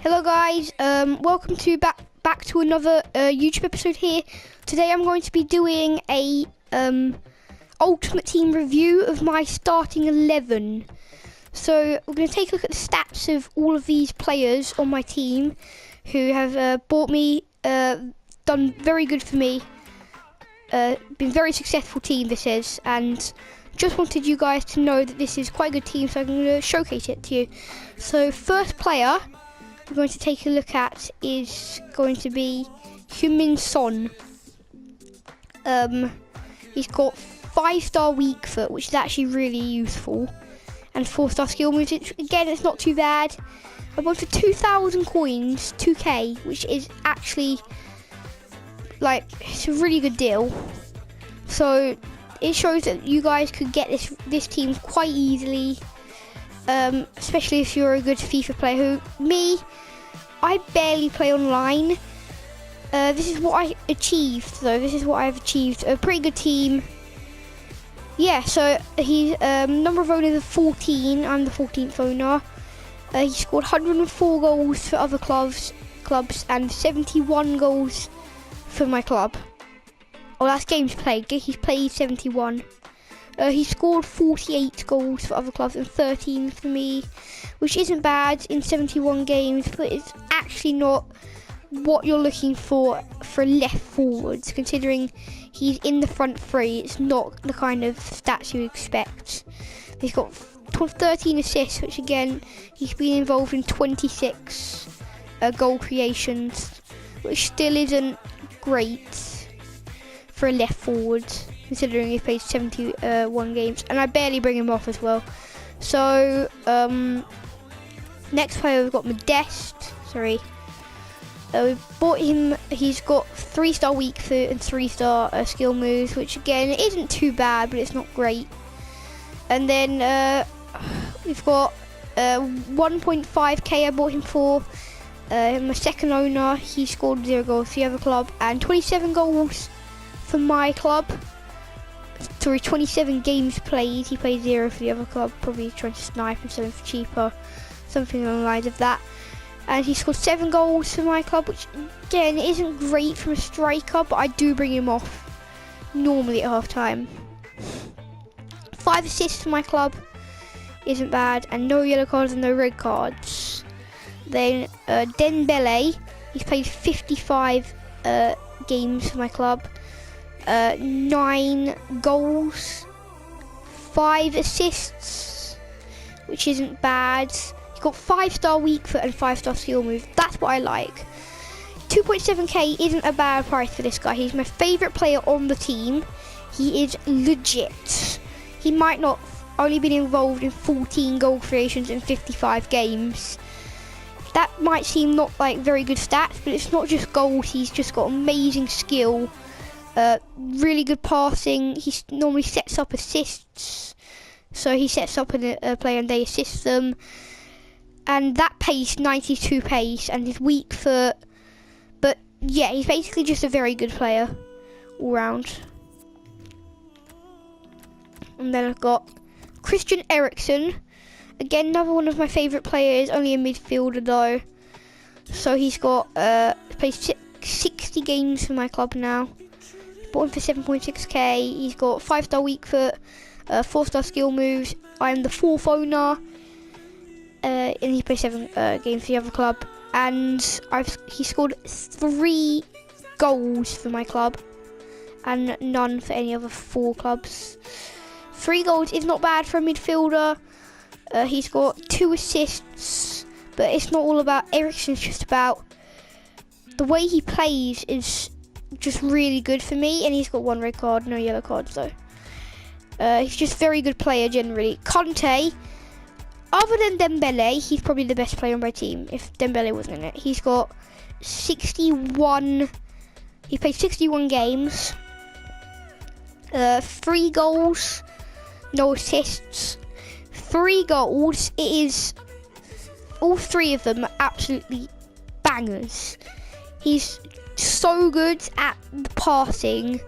Hello guys, welcome to back to another YouTube episode here. Today I'm going to be doing a Ultimate Team review of my starting 11. So we're going to take a look at the stats of all of these players on my team who have bought me, done very good for me, been very successful team this is, and just wanted you guys to know that this is quite a good team, so I'm going to showcase it to you. So first player we're going to take a look at is going to be Heung-min Son. He's got 5-star weak foot, which is actually really useful, and 4-star skill moves. Again, it's not too bad. I bought for 2,000 coins, 2k, which is actually it's a really good deal. So it shows that you guys could get this team quite easily. Especially if you're a good FIFA player. I barely play online. This is what I achieved, though. This is what I've achieved. A pretty good team. Yeah, so he's number of owners of 14. I'm the 14th owner. He scored 104 goals for other clubs and 71 goals for my club. Oh, that's games played. He's played 71. He scored 48 goals for other clubs and 13 for me, which isn't bad in 71 games, but it's actually not what you're looking for left forwards, considering he's in the front three. It's not the kind of stats you expect. He's got 13 assists, which again, he's been involved in 26 goal creations, which still isn't great for a left forward, considering he's played 71 games, and I barely bring him off as well. So, next player we've got Modest. We bought him. He's got 3-star weak foot and 3-star skill moves, which again isn't too bad, but it's not great. And then we've got 1.5k I bought him for. My second owner, he scored 0 goals for the other club and 27 goals for my club. Sorry, 27 games played. He played 0 for the other club, probably trying to snipe and sell him for cheaper, something along the lines of that. And he scored 7 goals for my club, which again isn't great from a striker, but I do bring him off normally at half time. 5 assists for my club isn't bad, and no yellow cards and no red cards. Then Dembele, he's played 55 games for my club. 9 goals, 5 assists, which isn't bad. He's got 5-star weak foot and 5-star skill move. That's what I like. 2.7k isn't a bad price for this guy. He's my favourite player on the team. He is legit. He might not only been involved in 14 goal creations in 55 games. That might seem not like very good stats, but it's not just goals. He's just got amazing skill. Really good passing. He normally sets up assists, so he sets up a player and they assist them. And that pace, 92 pace, and his weak foot. But yeah, he's basically just a very good player all round. And then I've got Christian Eriksen. Again, another one of my favourite players. Only a midfielder though. So he's got played 60 games for my club now. Bought him for 7.6k. He's got 5-star weak foot, 4-star skill moves. I am the 4th owner, and he plays 7 games for the other club. And he scored 3 goals for my club, and none for any other 4 clubs. 3 goals is not bad for a midfielder. He's got 2 assists, but it's not all about Eriksen. It's just about the way he plays is just really good for me, and he's got 1 red card, no yellow cards though. He's just a very good player generally. Conte, other than Dembele, he's probably the best player on my team if Dembele wasn't in it. He's got 61, he played 61 games, 3 goals, no assists, 3 goals. It is, all 3 of them are absolutely bangers. He's so good at the passing.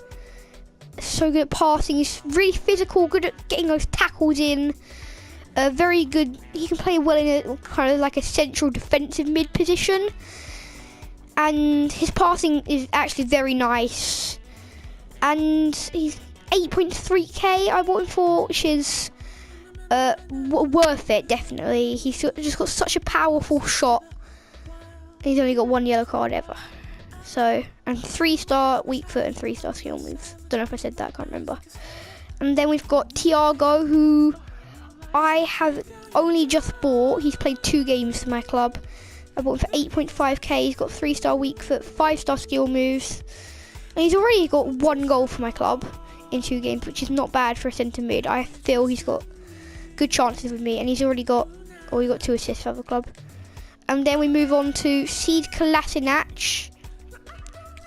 He's really physical, good at getting those tackles in. very good. He can play well in a kind of like a central defensive mid position, and his passing is actually very nice. And he's 8.3k I bought him for, which is worth it, definitely. He's just got such a powerful shot. He's only got 1 yellow card ever. So, and 3-star weak foot and 3-star skill moves. Don't know if I said that, I can't remember. And then we've got Thiago, who I have only just bought. He's played 2 games for my club. I bought him for 8.5k. He's got 3-star weak foot, 5-star skill moves. And he's already got 1 goal for my club in 2 games, which is not bad for a centre mid. I feel he's got good chances with me, and he's already got, he got 2 assists for the club. And then we move on to Seed Kolasinac.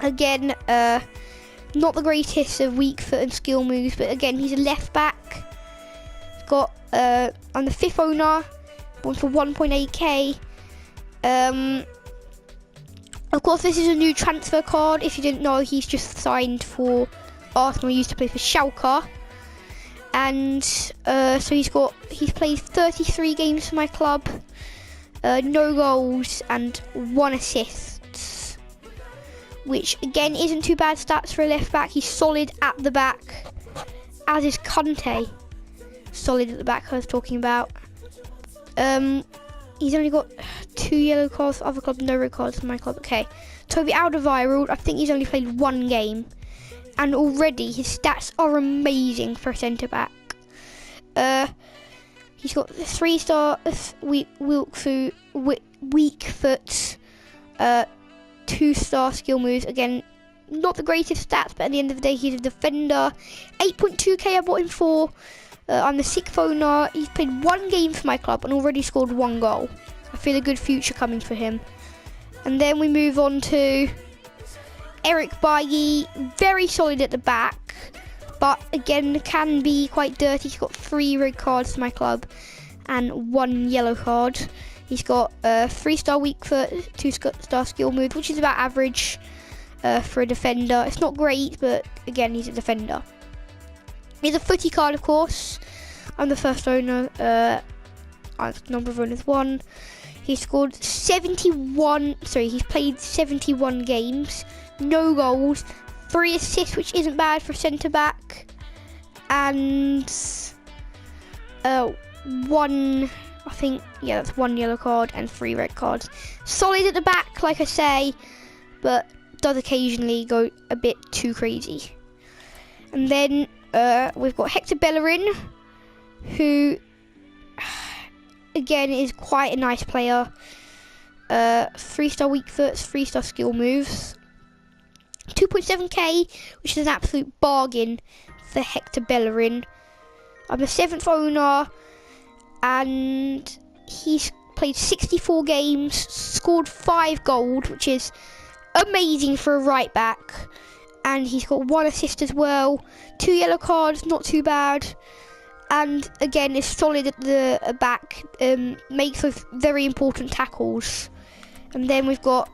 Again, not the greatest of weak foot and skill moves, but again, he's a left back. He's got, I'm the 5th owner, one for 1.8k. Of course, this is a new transfer card. If you didn't know, he's just signed for Arsenal. He used to play for Schalke. And so he's played 33 games for my club. No goals and 1 assist, which again isn't too bad stats for a left back. He's solid at the back, as is Conte. Solid at the back, I was talking about. He's only got 2 yellow cards for other clubs, no red cards for my club. Okay, Toby Alderweireld, I think he's only played 1 game, and already his stats are amazing for a centre back. He's got 3-star weak foot, 2-star skill moves. Again, not the greatest stats, but at the end of the day, he's a defender. 8.2k I bought him for. I'm the 6th owner. He's played 1 game for my club and already scored 1 goal. I feel a good future coming for him. And then we move on to Eric Bailly, very solid at the back, but again can be quite dirty. He's got 3 red cards for my club and 1 yellow card. He's got 3-star weak foot, 2-star skill move, which is about average for a defender. It's not great, but again, he's a defender. He's a footy card, of course. I'm the 1st owner. Number of owners 1. He's scored 71. Sorry, he's played 71 games. No goals, 3 assists, which isn't bad for centre back, and 1, I think, yeah, that's 1 yellow card and 3 red cards. Solid at the back, like I say, but does occasionally go a bit too crazy. And then we've got Hector Bellerin, who again is quite a nice player. 3-star weak foots, 3-star skill moves. 2.7k, which is an absolute bargain for Hector Bellerin. I'm the 7th owner, and he's played 64 games, scored 5 goals, which is amazing for a right back. And he's got 1 assist as well, 2 yellow cards, not too bad. And again, is solid at the back, makes those very important tackles. And then we've got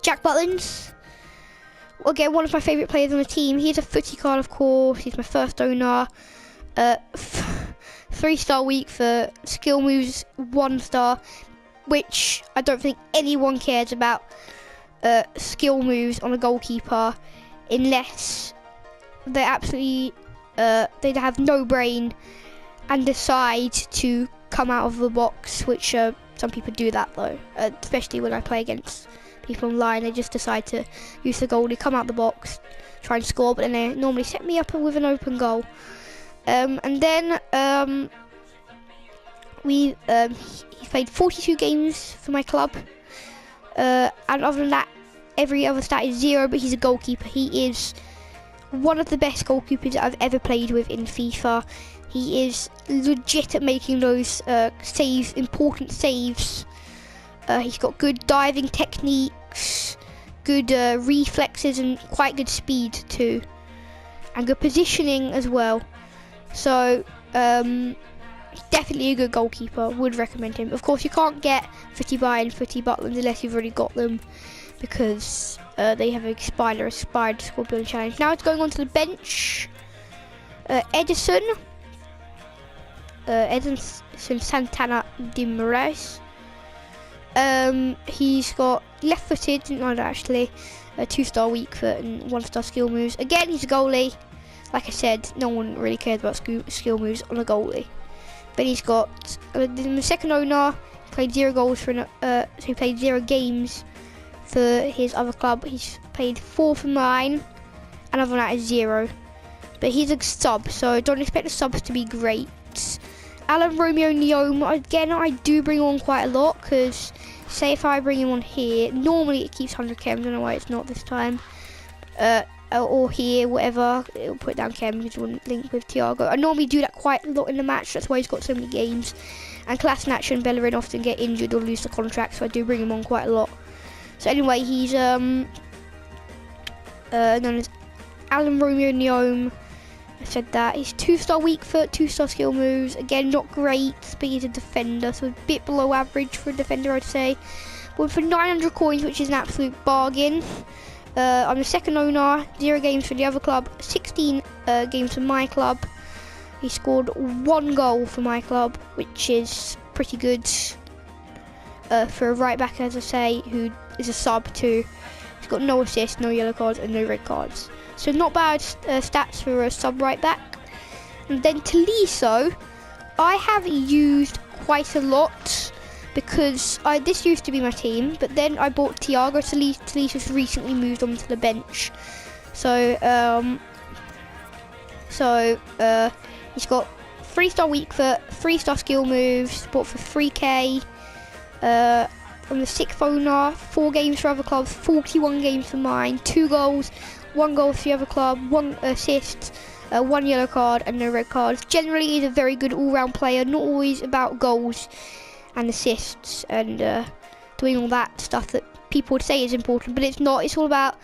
Jack Butlins, again one of my favourite players on the team. He's a footy card, of course. He's my 1st owner. 3-star weak for skill moves, 1-star, which I don't think anyone cares about skill moves on a goalkeeper unless they absolutely they have no brain and decide to come out of the box, which some people do that though, especially when I play against people online. They just decide to use the goalie, come out the box, try and score, but then they normally set me up with an open goal. And then he played 42 games for my club, and other than that, every other stat is 0, but he's a goalkeeper. He is one of the best goalkeepers I've ever played with in FIFA. He is legit at making those saves, important saves. He's got good diving techniques, good reflexes, and quite good speed too, and good positioning as well. So definitely a good goalkeeper. Would recommend him. Of course, you can't get Footy Buy and Footy Butlins unless you've already got them, because they have expired squad building challenge. Now it's going on to the bench. Edison. Edinson Santana de Moraes. He's got left-footed, didn't know that actually, 2-star weak foot and 1-star skill moves. Again, he's a goalie. Like I said, no one really cares about skill moves on a goalie. But he's got the second owner. He played 0 goals for so he played 0 games for his other club. He's played 4 for mine, and other than that is 0. But he's a sub, so don't expect the subs to be great. Alan Romeo Neome, again, I do bring on quite a lot, because say if I bring him on here, normally it keeps 100 chem, I don't know why it's not this time. Or here, whatever, it'll put down chem because it wouldn't link with Thiago. I normally do that quite a lot in the match, that's why he's got so many games. And Kolasinac and Bellerin often get injured or lose the contract, so I do bring him on quite a lot. So anyway, he's known as Alan Romeo Neome. I said that. He's 2-star weak foot, 2-star skill moves. Again, not great, but he's a defender, so a bit below average for a defender, I'd say. But for 900 coins, which is an absolute bargain. I'm the second owner, 0 games for the other club, 16 games for my club. He scored 1 goal for my club, which is pretty good for a right back, as I say, who is a sub too. He's got no assists, no yellow cards, and no red cards. So not bad stats for a sub right back. And then Tolisso, I have used quite a lot because this used to be my team, but then I bought Thiago. Tolisso's recently moved on to the bench. So he's got 3-star weak foot, 3-star skill moves, bought for 3k. I'm the 6th owner, 4 games for other clubs, 41 games for mine, 2 goals, 1 goal for the other club, 1 assist, 1 yellow card and no red cards. Generally he's a very good all-round player, not always about goals and assists and doing all that stuff that people would say is important, but it's not. It's all about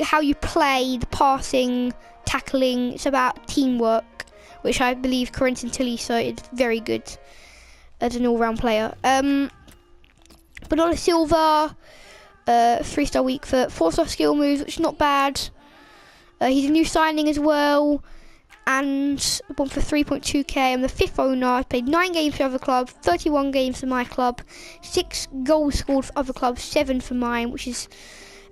how you play, the passing, tackling. It's about teamwork, which I believe Corentin Tolisso is very good as an all-round player. Bernardo Silva, 3-star weak foot, 4-star skill moves, which is not bad. He's a new signing as well, and one for 3.2k. I'm the 5th owner. I've played 9 games for other club, 31 games for my club, 6 goals scored for other clubs, 7 for mine, which is,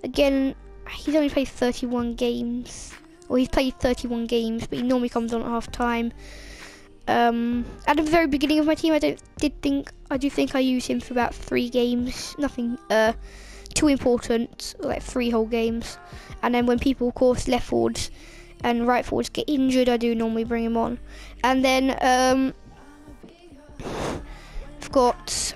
again, he's only played 31 games. Or he's played 31 games, but he normally comes on at half time. At the very beginning of my team, I do think I used him for about 3 games. Nothing too important, like 3 whole games. And then when people, of course, left forwards and right forwards get injured, I do normally bring him on. And then I've got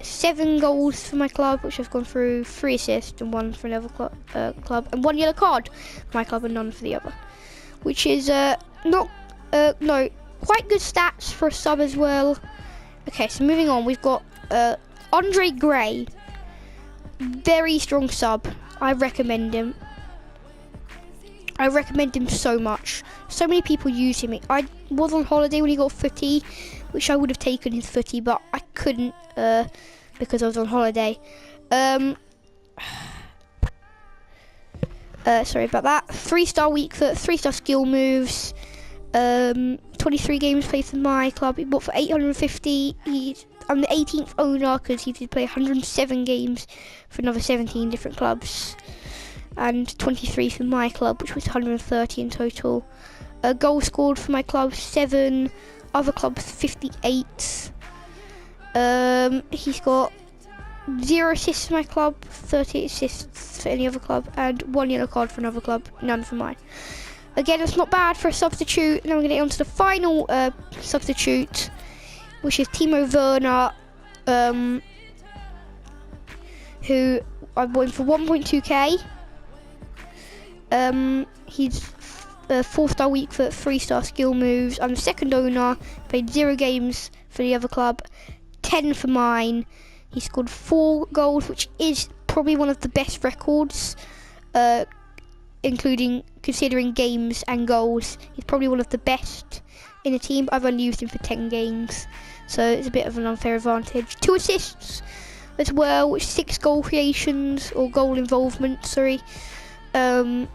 7 goals for my club, which I've gone through, 3 assists and 1 for another club, and 1 yellow card for my club and none for the other, which is quite good stats for a sub as well. Okay, so moving on, we've got Andre Gray, very strong sub. I recommend him. I recommend him so much. So many people use him. I was on holiday when he got footy, which I would have taken his footy, but I couldn't because I was on holiday. Sorry about that. 3-star weak foot, 3-star skill moves. 23 games played for my club. He bought for 850. I'm the 18th owner because he did play 107 games for another 17 different clubs, and 23 for my club, which was 130 in total. Goal scored for my club 7, other clubs 58. He's got 0 assists for my club, 38 assists for any other club, and 1 yellow card for another club, none for mine. Again, it's not bad for a substitute. Now we're going to get on to the final substitute, which is Timo Werner, who I bought him for 1.2k. He's 4-star weak foot, 3-star skill moves. I'm the 2nd owner, played 0 games for the other club, 10 for mine. He scored 4 goals, which is probably one of the best records, considering games and goals. He's probably one of the best in the team. I've only used him for 10 games, so it's a bit of an unfair advantage. 2 assists as well, which 6 goal creations, or goal involvement, sorry. And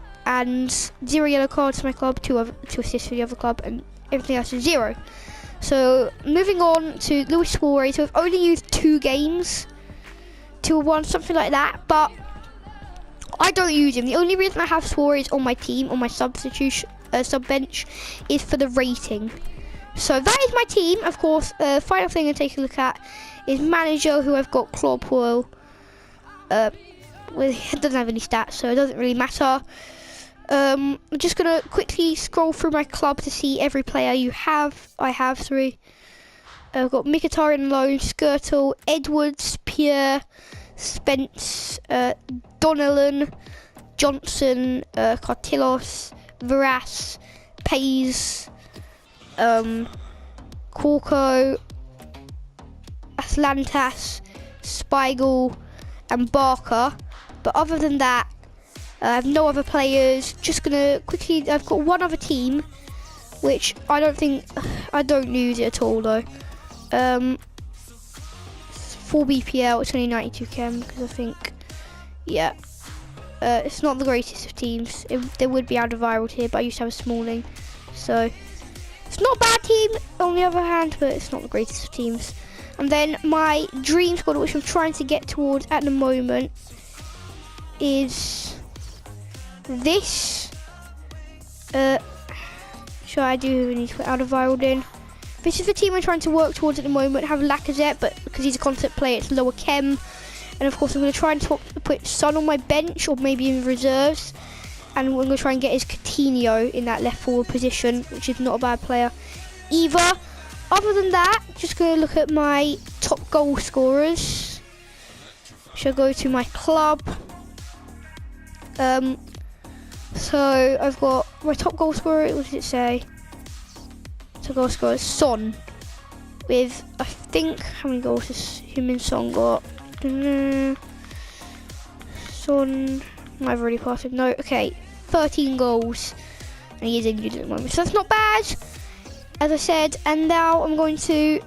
0 yellow cards for my club, 2 assists for the other club, and everything else is 0. So moving on to Luis Suarez. So I've only used 2 games, 2 or 1, something like that. But I don't use him. The only reason I have Suarez on my team, on my substitution sub bench, is for the rating. So that is my team. Of course, final thing I take a look at is manager, who I've got Claude Puel. It doesn't have any stats, so it doesn't really matter. I'm just gonna quickly scroll through my club to see every player I have 3. I've got Mkhitaryan loan, Skirtle, Edwards, Pierre, Spence, Donnellan, Johnson, Cartillos, Varas, Pays, Corco, Aslantas, Spiegel, and Barker. But other than that, I have no other players. Just gonna quickly, I've got one other team, which I don't use it at all though. 4 BPL, it's only 92 chem, because I think, yeah, it's not the greatest of teams. There would be antiviral here, but I used to have a Smalling, so it's not a bad team on the other hand, but it's not the greatest of teams. And then my dream squad, which I'm trying to get towards at the moment, is this. Should I need to put antiviral in? This is the team I'm trying to work towards at the moment. I have Lacazette, but because he's a constant player, it's lower chem. And of course, I'm going to try and put Son on my bench, or maybe in reserves. And I'm going to try and get his Coutinho in that left forward position, which is not a bad player either. Other than that, just going to look at my top goal scorers. Shall go to my club. So I've got my top goal scorer. What does it say? Top goal scorer is Son, with I think, how many goals has him and Son got? Son, I've already passed it. No, okay, 13 goals, and he is injured at the moment, so that's not bad, as I said. And now I'm going to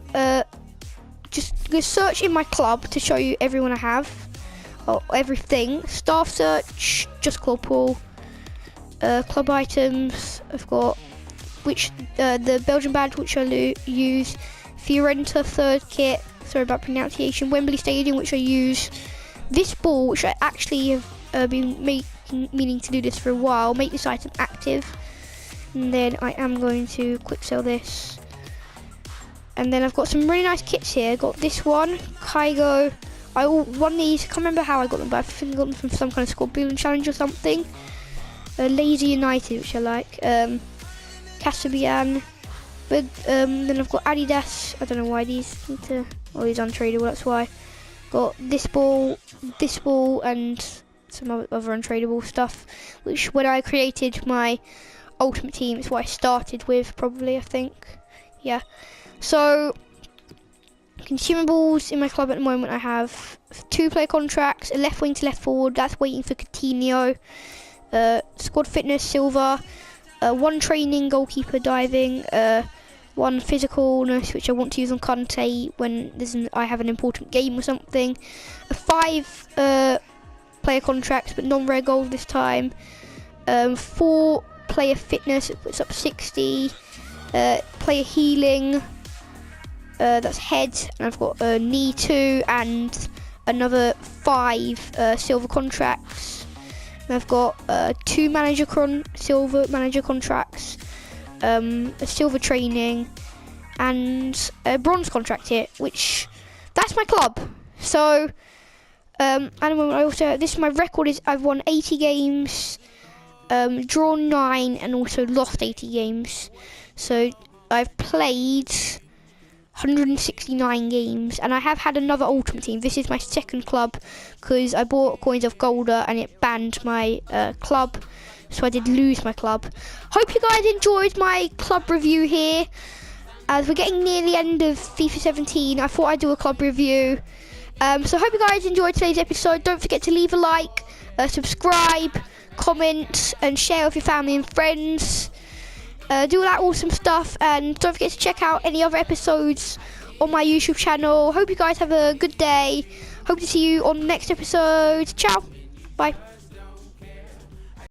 just go search in my club to show you everyone I have, or everything. Staff search, just Claude Puel. Club items, I've got the Belgian badge, which I use. Fiorentina 3rd kit, sorry about pronunciation. Wembley Stadium, which I use. This ball, which I actually have been meaning to do this for a while, make this item active. And then I am going to quick sell this. And then I've got some really nice kits here. I got this one, Kygo. I won these, I can't remember how I got them, but I think I got them from some kind of squad building challenge or something. Lazy United, which I like. Casabian. But then I've got Adidas. I don't know why these need to. Oh, he's untradeable. That's why. Got this ball, and some other untradeable stuff. Which, when I created my ultimate team, it's what I started with. Probably, I think. Yeah. So consumables in my club at the moment. I have 2 player contracts, a left wing to left forward. That's waiting for Coutinho. Squad fitness silver. 1 training goalkeeper diving. 1 physicalness, which I want to use on Conte when I have an important game or something. 5 player contracts, but non-rare gold this time. 4 player fitness, it puts up 60. Player healing, that's head, and I've got knee 2 and another 5 silver contracts. And I've got 2 silver manager contracts, a silver training, and a bronze contract here, which that's my club. So at the moment, I also, this is my record, is I've won 80 games, drawn 9, and also lost 80 games. So I've played 169 games, and I have had another ultimate team. This is my second club, because I bought coins of Golder and it banned my club, so I did lose my club. Hope you guys enjoyed my club review here. As we're getting near the end of FIFA 17, I thought I'd do a club review. So hope you guys enjoyed today's episode. Don't forget to leave a like, subscribe, comment, and share with your family and friends. Do all that awesome stuff, and don't forget to check out any other episodes on my YouTube channel. Hope you guys have a good day. Hope to see you on the next episode. Ciao. Bye.